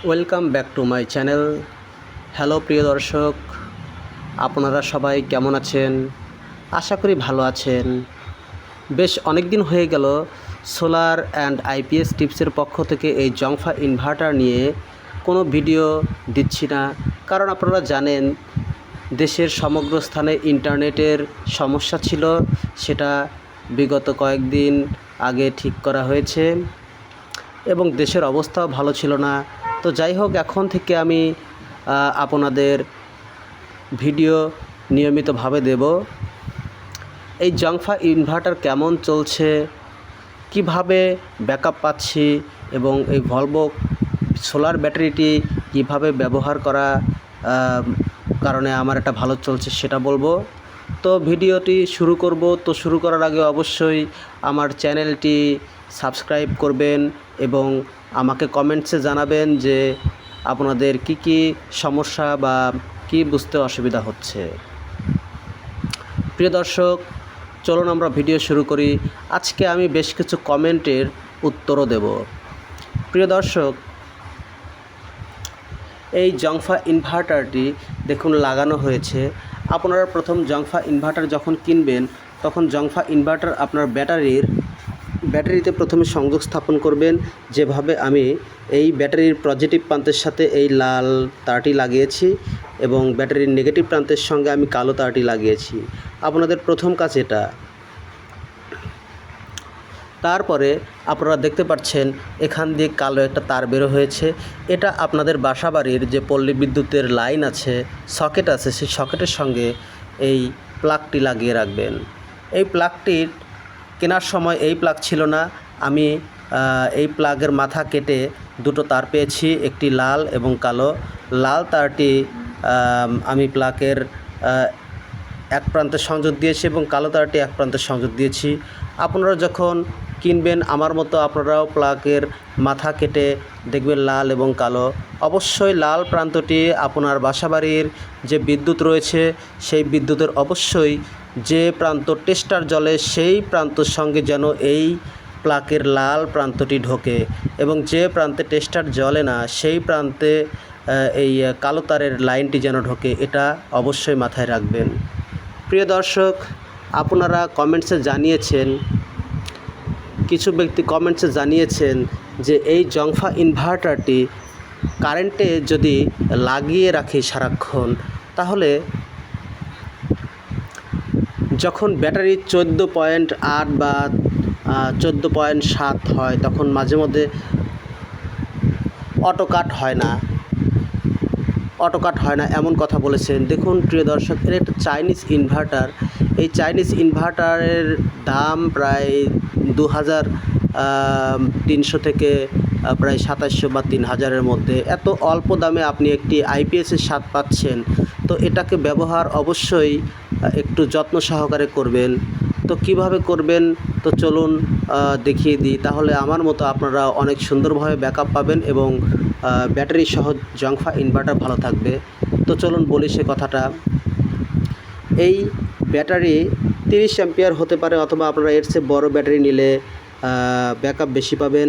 Welcome back to my channel. Hello প্রিয় দর্শক, আপনারা সবাই কেমন আছেন? আশা করি ভালো আছেন। বেশ অনেক দিন হয়ে গেল সোলার অ্যান্ড আইপিএস টিপসের পক্ষ থেকে এই জংফা ইনভার্টার নিয়ে কোনো ভিডিও দিচ্ছি না, কারণ আপনারা জানেন দেশের সমগ্র স্থানে ইন্টারনেটের সমস্যা ছিল। সেটা বিগত কয়েকদিন আগে ঠিক করা হয়েছে এবং দেশের অবস্থাও ভালো ছিল না। তো যাই হোক, এখন থেকে আমি আপনাদের ভিডিও নিয়মিতভাবে দেব। এই জংফা ইনভার্টার কেমন চলছে, কিভাবে ব্যাকআপ পাচ্ছি এবং এই ভলভো সোলার ব্যাটারিটি কিভাবে ব্যবহার করা কারণে আমার এটা ভালো চলছে সেটা বলবো। তো ভিডিওটি শুরু করব। তো শুরু করার আগে অবশ্যই আমার চ্যানেলটি সাবস্ক্রাইব করবেন এবং আমাকে কমেন্টসে জানাবেন যে আপনাদের কি সমস্যা বা কি বুঝতে অসুবিধা হচ্ছে। প্রিয় দর্শক, চলুন আমরা ভিডিও শুরু করি। আজকে আমি বেশ কিছু কমেন্টের উত্তরও দেব। প্রিয় দর্শক, এই জংফা ইনভার্টারটি দেখুন লাগানো হয়েছে। আপনারা প্রথম জংফা ইনভার্টার যখন কিনবেন তখন জংফা ইনভার্টার আপনার ব্যাটারিতে প্রথমে সংযোগ স্থাপন করবেন। যেভাবে আমি এই ব্যাটারির পজিটিভ প্রান্তের সাথে এই লাল তারটি লাগিয়েছি এবং ব্যাটারির নেগেটিভ প্রান্তের সঙ্গে আমি কালো তারটি লাগিয়েছি। আপনাদের প্রথম কাজ এটা। তারপরে আপনারা দেখতে পাচ্ছেন এখান দিয়ে কালো একটা তার বেরো হয়েছে। এটা আপনাদের বাসাবাড়ির যে পল্লী বিদ্যুতের লাইন আছে, সকেট আছে, সেই সকেটের সঙ্গে এই প্লাগটি লাগিয়ে রাখবেন। এই প্লাগটির কেনার সময় এই প্লাগ ছিল না। আমি এই প্লাগের মাথা কেটে দুটো তার পেয়েছি, একটি লাল এবং কালো। লাল তারটি আমি প্লাগের এক প্রান্তে সংযোগ দিয়েছি এবং কালো তারটি এক প্রান্তে সংযোগ দিয়েছি। আপনারা যখন কিনবেন আমার মতো আপনারাও প্লাগের মাথা কেটে দেখবেন লাল এবং কালো। অবশ্যই লাল প্রান্তটি আপনার বাসাবাড়ির যে বিদ্যুৎ রয়েছে সেই বিদ্যুতের অবশ্যই যে প্রান্ত টেস্টার জ্বলে সেই প্রান্তর সঙ্গে যেন এই প্লাগের লাল প্রান্তটি ঢোকে এবং যে প্রান্তে টেস্টার জ্বলে না সেই প্রান্তে এই কালো তারের লাইনটি যেন ঢোকে, এটা অবশ্যই মাথায় রাখবেন। প্রিয় দর্শক, আপনারা কমেন্টসে জানিয়েছেন, কিছু ব্যক্তি কমেন্টসে জানিয়েছেন যে এই জংফা ইনভার্টারটি কারেন্টে যদি লাগিয়ে রাখি সারাক্ষণ, তাহলে যখন ব্যাটারি 14.8 বা 14.7 হয় তখন মাঝে মধ্যে অটো কাট হয় না এমন কথা বলেছেন। দেখুন প্রিয় দর্শক, এর একটা চাইনিজ ইনভার্টার। এই চাইনিজ ইনভার্টারের দাম প্রায় 2300 থেকে প্রায় 2700 বা 3000-এর মধ্যে। এত অল্প দামে আপনি একটি আইপিএসের স্বাদ পাচ্ছেন। তো এটাকে ব্যবহার অবশ্যই একটু যত্ন সহকারে করবেন। তো কিভাবে করবেন তো চলুন দেখিয়ে দিই, তাহলে আমার মতো আপনারা অনেক সুন্দরভাবে ব্যাকআপ পাবেন এবং ব্যাটারি সহ জংফা ইনভার্টার ভালো থাকবে। তো চলুন বলি সে কথাটা। এই ব্যাটারি 30 অ্যাম্পিয়ার হতে পারে, অথবা আপনারা এর চেয়ে বড় ব্যাটারি নিলে ব্যাকআপ বেশি পাবেন।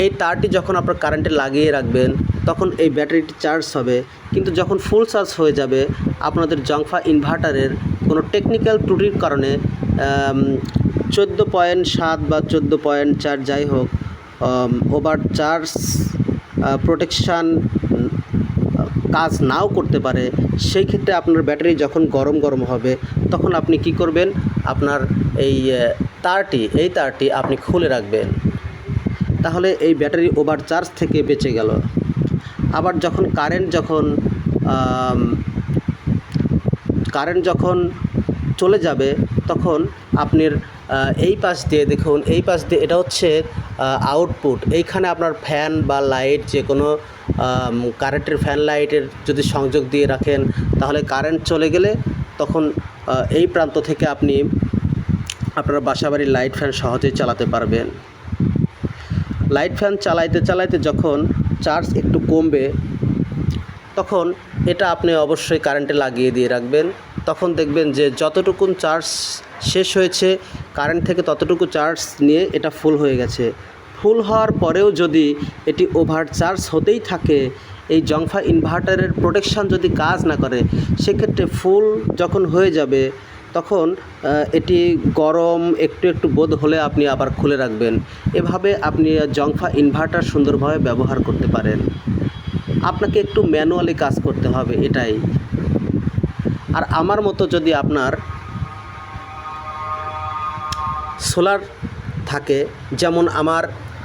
এই তারটি যখন আপনার কারেন্টে লাগিয়ে রাখবেন তখন এই ব্যাটারিটি চার্জ হবে, কিন্তু যখন ফুল চার্জ হয়ে যাবে আপনাদের জংফা ইনভার্টারের কোনো টেকনিক্যাল ত্রুটির কারণে 14.7 বা 14.4 যাই হোক, ওভার চার্জ প্রোটেকশান কাজ নাও করতে পারে। সেই ক্ষেত্রে আপনার ব্যাটারি যখন গরম হবে তখন আপনি কি করবেন, আপনার এই তারটি আপনি খুলে রাখবেন। তাহলে এই ব্যাটারি ওভার চার্জ থেকে বেঁচে গেল। আবার যখন কারেন্ট যখন চলে যাবে তখন আপনার এই পাশ দিয়ে দেখুন, এই পাশ দিয়ে এটা হচ্ছে আউটপুট। এইখানে আপনার ফ্যান বা লাইট, যে কোনো কারেন্টের ফ্যান লাইটের যদি সংযোগ দিয়ে রাখেন তাহলে কারেন্ট চলে গেলে তখন এই প্রান্ত থেকে আপনি আপনার বাসাবাড়ির লাইট ফ্যান সহজেই চালাতে পারবেন। লাইট ফ্যান চালাইতে যখন চার্জ একটু কমবে তখন এটা আপনি অবশ্যই কারেন্টে লাগিয়ে দিয়ে রাখবেন। তখন দেখবেন যে যতটুকুন চার্জ শেষ হয়েছে কারেন্ট থেকে ততটুকু চার্জ নিয়ে এটা ফুল হয়ে গেছে। ফুল হওয়ার পরেও যদি এটি ওভারচার্জ হতেই থাকে, এই জংফা ইনভার্টারের প্রোটেকশান যদি কাজ না করে, সেক্ষেত্রে ফুল যখন হয়ে যাবে তখন এটি গরম একটু একটু বোধ হলে আপনি আবার খুলে রাখবেন। এভাবে আপনি জংফা ইনভার্টার সুন্দরভাবে ব্যবহার করতে পারেন। আপনাকে একটু ম্যানুয়ালি কাজ করতে হবে, এটাই। আর আমার মতো যদি আপনার সোলার থাকে, যেমন আমার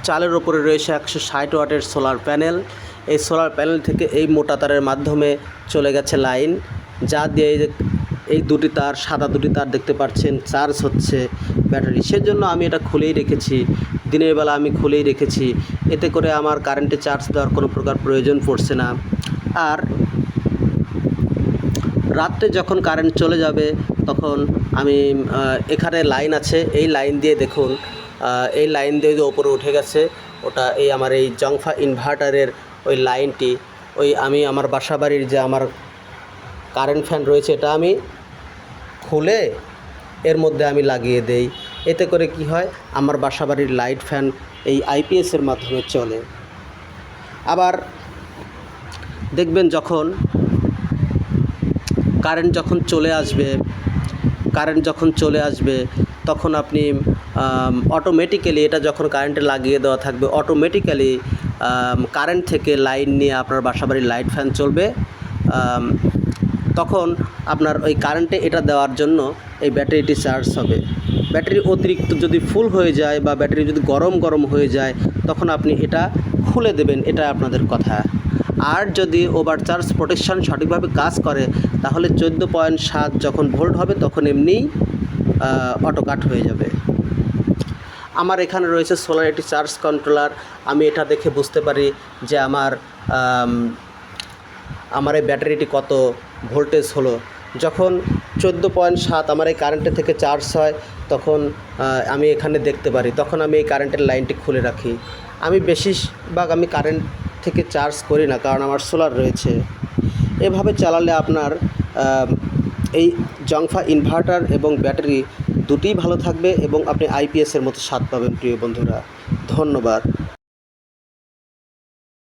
চালের ওপরে রয়েছে 160 ওয়াটের সোলার প্যানেল, এই সোলার প্যানেল থেকে এই মোটা তারের মাধ্যমে চলে গেছে লাইন, যা দিয়ে এই দুটি তার, সাদা দুটি তার দেখতে পাচ্ছেন, চার্জ হচ্ছে ব্যাটারি। সেজন্য আমি এটা খুলেই রেখেছি, দিনের বেলা আমি খুলেই রেখেছি, এতে করে আমার কারেন্টে চার্জ দেওয়ার কোনো প্রকার প্রয়োজন পড়ছে না। আর রাত্রে যখন কারেন্ট চলে যাবে তখন আমি এখানে লাইন আছে, এই লাইন দিয়ে দেখুন, এই লাইন দিয়ে যে ওপরে উঠে গেছে, ওটা এই আমার এই জংফা ইনভার্টারের ওই লাইনটি, ওই আমি আমার বাসাবাড়ির যে আমার কারেন্ট ফ্যান রয়েছে, এটা আমি খুলে এর মধ্যে আমি লাগিয়ে দেই। এতে করে কি হয়, আমার বাসাবাড়ির লাইট ফ্যান এই আইপিএসের মাধ্যমে চলে। আবার দেখবেন যখন কারেন্ট যখন চলে আসবে তখন আপনি অটোমেটিক্যালি, এটা যখন কারেন্টে লাগিয়ে দেওয়া থাকবে, অটোমেটিক্যালি কারেন্ট থেকে লাইন নিয়ে আপনার বাসাবাড়ির লাইট ফ্যান চলবে। তখন আপনার ওই কারেন্টে এটা দেওয়ার জন্য এই ব্যাটারিটি চার্জ হবে। ব্যাটারি অতিরিক্ত যদি ফুল হয়ে যায় বা ব্যাটারি যদি গরম হয়ে যায়, তখন আপনি এটা খুলে দেবেন, এটা আপনাদের কথা। আর যদি ওভারচার্জ প্রোটেকশান সঠিকভাবে কাজ করে, তাহলে 14.7 যখন ভোল্ট হবে তখন এমনিই অটো কাট হয়ে যাবে। আমার এখানে রয়েছে সোলার একটি চার্জ কন্ট্রোলার। আমি এটা দেখে বুঝতে পারি যে আমার এই ব্যাটারিটি কত ভোল্টেজ হলো। যখন 14.7 আমার এই কারেন্টের থেকে চার্জ হয়, তখন আমি এখানে দেখতে পারি, তখন আমি এই কারেন্টের লাইনটি খুলে রাখি। আমি বেশিরভাগ আমি কারেন্ট থেকে চার্জ করি না, কারণ আমার সোলার রয়েছে। এভাবে চালালে আপনার এই জংফা ইনভার্টার এবং ব্যাটারি দুটিই ভালো থাকবে এবং আপনি আইপিএসের মতো স্বাদ পাবেন। প্রিয় বন্ধুরা, ধন্যবাদ।